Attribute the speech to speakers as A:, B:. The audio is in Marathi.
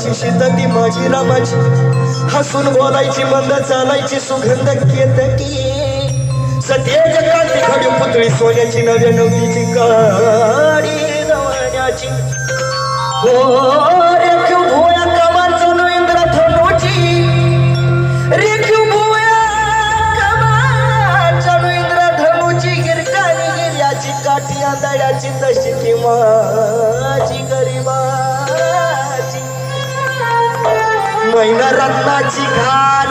A: रामाची सीता ती माझी रामाची हसून बोलायची मंद चालायची सुगंध केतकी सतेज काठी खडी पुतळी सोन्याची नव्या नवतीची काडी नवण्याची हो रेखीव भोया कमान जणू इंद्र धनुची रेखीव भोया कमान जणू इंद्र धनुची गिरकानी गिर्याची काठी आंधळ्याची तशी ती माझी गरीबाची मैना रत्नाची घाट